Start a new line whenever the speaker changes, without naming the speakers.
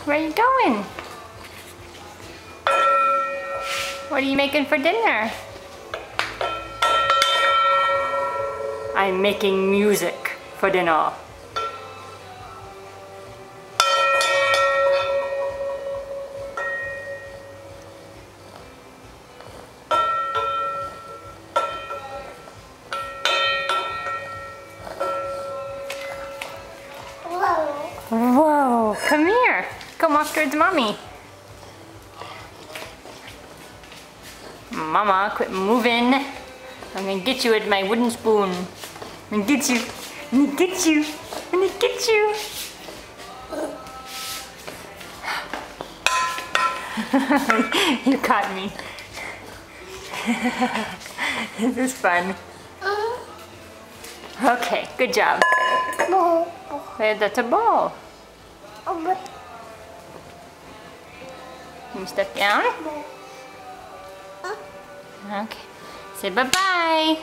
Where are you going? What are you making for dinner? I'm making music for dinner. Whoa, come here. Come walk towards mommy. Mama, quit moving. I'm gonna get you with my wooden spoon. I'm gonna get you. I'm gonna get you. I'm gonna get you. You caught me. This is fun. Okay, good job. That's a ball. Can you step down? Okay. Say bye-bye.